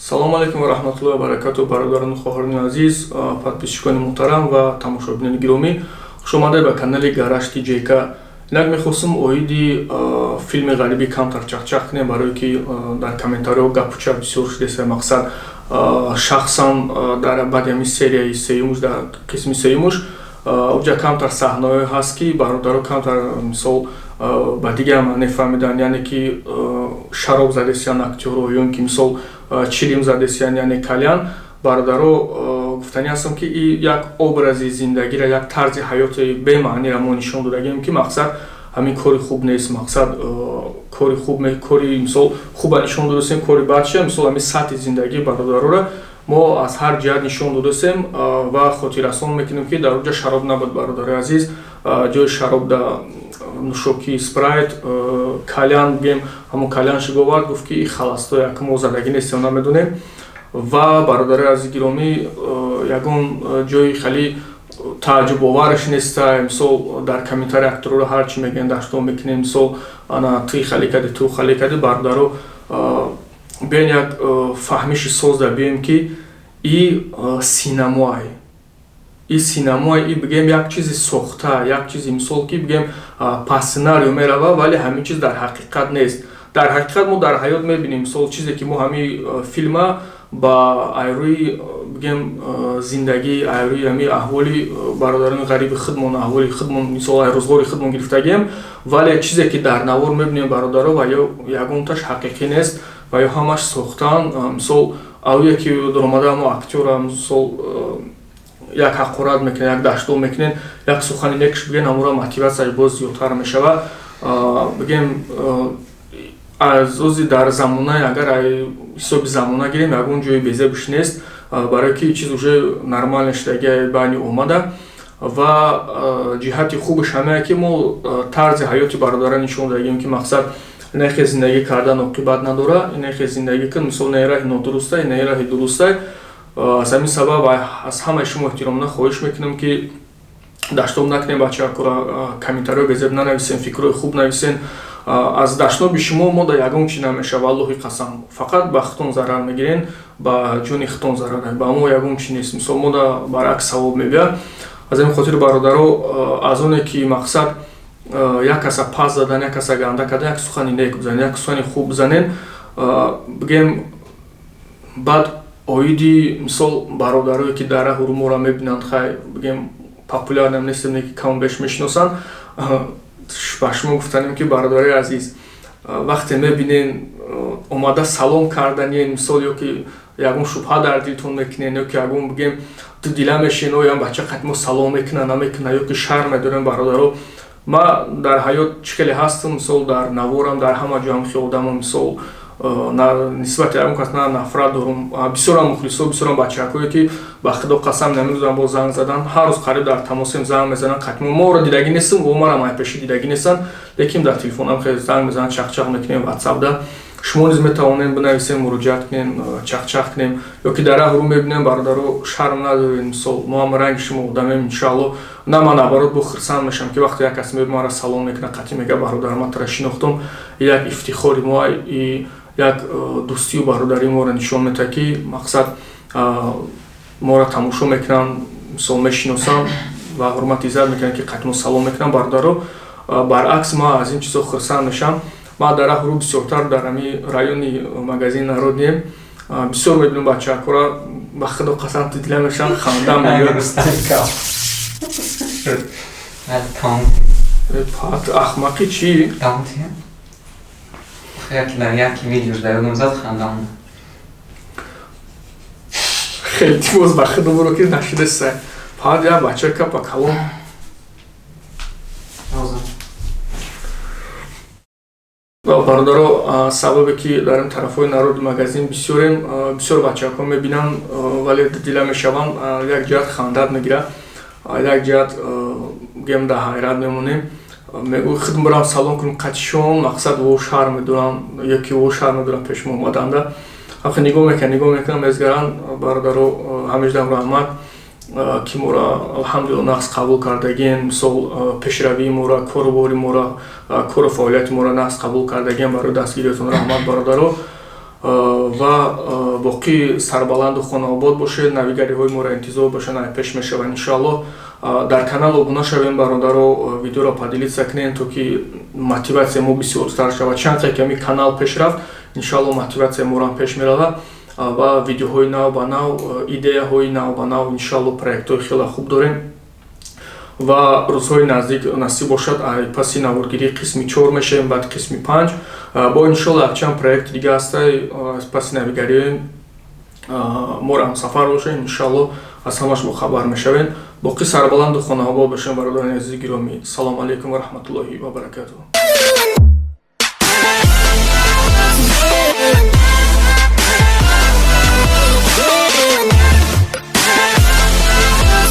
Салом алейкум ва рахматуллоҳи ва баракатуҳу бародарони хоҳарони азиз, подписчикони муҳтарам ва тамошобинони гиромӣ. Хуш омадед ба канали Гарашти ҷейка. Инак мехостам оиди филми гариби камтар чахчах кунем, барое ки дар комментариҳо гапуча бисёр шудеса. Мақсад шахсан дар баъди ҳамин серияи сеюмуш, дар қисми сеюмуш уҷа камтар саҳнаҳое ҳаст ки бародаро камтар мисол ба дигар нефаҳмидан, яъне ки шароб задесиян актёро ё ки мисол чилим задесиян, яъне калян. Бародаро гуфтани ҳастам ки як образи зиндагиро, як тарзи ҳаёти бемаъниро мо нишон додагем ки мақсад ҳамин кори хуб нест. Мақсад кори хуб кори мисол хуба нишон додасем, кори бадша мисол ҳамин сатҳи зиндагии бародароро мо аз ҳар ҷиҳат нишон додасем ва хотиррасон мекунем ки дар оҷа шароб набуд. Бародари азиз, ҷои шароб да нӯшокии спрайт, калян бигем, ҳамон калян шиговард гуфт ки халасто як мо задагӣ нестем, намедонем. Ва бародари азизи гиромӣ, ягон ҷои хеле тааҷҷубовараш неста. Мисол дар комментария акторро ҳар чӣ мегӯянд даштон мекунем, мисол ана ту хеле кади, ту хеле кади. Бародаро биён як фаҳмиши созда биёем ки синамоай, синамоай бигем як чизи сохта, як чизи мисол ки бигем па сценарио мерава, вале ҳамин чиз дар ҳақиқат нест. Дар ҳақиқат мо дар ҳаёт мебинем мисол чизе ки мо ҳамин филма ба айрӯи бигем зиндагии айрӯи ҳамин аҳволи бародарони гариби худмон, аҳволи худмон, мисол рӯзгори худмон гирифтагем, вале чизе ки дар навор мебинем бародаро ва ё ягонташ ҳақиқӣ нест ва ё ҳамаш сохтан. Мисол аве ки доромада ҳамо актёра мисол як ҳақорат мекунен, як даштон мекунен, як сухани мекуш бигем ҳамора мотиватсияш боз зиёдтар мешава. Бигем аз ози дар замона, агар ҳисоби замона гирем, ягон ҷои безебуш нест, барое ки чиз уже нормально шудаги байни омада. Ва ҷиҳати хубаш ҳамае ки мо тарзи ҳаёти бародара нишон дадагем ки мақсад инахе зиндагӣ кардан оқибат надора, инахе зиндагӣ кун мисол не раҳи нодуруста, не раҳи дуруста. Аз ҳамин сабаб аз ҳамаи шумо эҳтиромона хоҳиш мекунам ки даштон накунем бачакора, комментариҳо безеб нанависен, фикрхои хуб нависен. аз даштноби шумо мо да ягон чӣ намешава, аллоҳи қасам. Фақат ба хитон зарар мегирен, ба ҷони хитон зарар, ба мо ягон чӣ нест. Мисол мо да баръакс савоб мебиёд. аз ҳамин хотир бародаро, аз оне ки мақсад як каса пас задан, як каса ганда кардан, як сухани нек бизанен, як сухани хуб бизанен, бигем баъд оиди мисол бародарое ки дар раҳу мора мебинанд, хай бигем популярнам нестем, не ки кам беш мешиносанд, ба шумо гуфтанем ки бародари азиз, вақте мебинен омада салом карданен, мисол ё ки ягон шубҳа дар дилтон мекунен, ё ки ягон бигем ду дила мешин, ям бача қатмо салом мекуна, намекуна, ё ки шарм медорем бародаро. ма дар ҳаёт чӣ хеле ҳастам, мисол дар наворам, дар ҳама ҷо ҳам хиёдамам, мисол нисбати ягон кас на нафрат дорам. Бисёрам мухлисон, бисёрам бачакое ки ба худо қасам намедонам бо занг задан, ҳар рӯз қариб дар тамосем занг мезананд, қатмо моро дидагӣ нестам, ва маро майпеши дидагӣ нестанд, лекин дар телефонам хеле занг мезананд, чахчах мекунем ватсапда. шумо низ метавонем бинависем, муроҷиат кунем, чахчах кунем, ё ки дар раҳ рӯ мебинем бародаро шарм надоред, мисол мо ҳам ранги шумо одамем, иншоалло. На ман наоборот бо хурсанд мешавам ки вақте як кас мебинад маро салом мекунад, қатъи мегӯяд бародарам ман тора шинохтам, як ифтихори мо, як дӯстию бародари моро нишон медиҳад ки мақсад моро тамошо мекунанд, мисол мешиносанд ва ҳурмат иззат мекунанд ки қатъи мо салом мекунанд бародаро. Баръакс ман аз ин чизо хурсанд мешавам. Ма дар раҳ рӯ бисёртар дар ҳамин райони магазин народием, бисёр мебинам бачакора, ба худо қасам ту дила мешавам, хандам меёд. Рустами Кал. Ахмақӣ чӣ? Яки видеош дар ёдам зад, хандам. Хеле ти боз ба худо буро ки нашудеса. Фақат як бачака ба калом. Бародаро, сабабе ки дар ин тарафҳои народи магазин бисёрем, бисёр бачаҳо мебинанд, вале дила мешаванд, як ҷиҳат хандат мегирад, як ҷиҳат гем да ҳайрат мемонем. Мегӯяд худм барам салом кунем, қатъишон мақсад во шарм медоранд, ё ки во шарм медоранд пеш мо омаданда. Ахи нигоҳ мекунам, мезгаранд бародаро, ҳамеҷдам раҳмат ки моро алҳамдулилла нағз қабул кардагин, мисол пешравии моро, корубори моро, кору фаъолияти моро нағз қабул кардагин. Барои дастгириятон раҳмат бародаро. ва боқи сарбаланду хонаобод бошед, навигариҳои моро интизор бошанд, ай пеш мешаванд иншоалло. Дар канал обуна шавем бародаро, видеоро поделиться кунем, то ки мотивация мо бисёртар шавад. Чанд ками канал пеш рафт, иншоалло мотивация моро пеш меравад ва видеоҳои нав ба нав, идеяҳои нав ба нав, иншоалло проектҳои хеле хуб дорем. ва рӯзҳои наздик насиб бошад, паси наворгирӣ қисми 4 мешавем, баъд қисми 5 бо иншоалло якчанд проект дига ҳаста, паси навигариҳои моро ҳамсафар бошем, иншоалло аз ҳамаш бохабар мешавем. боқи сарбаланду хонаобод бошем бародарони азизи гиромӣ. Салом алейкум ва раҳматуллоҳи ва баракатуҳ.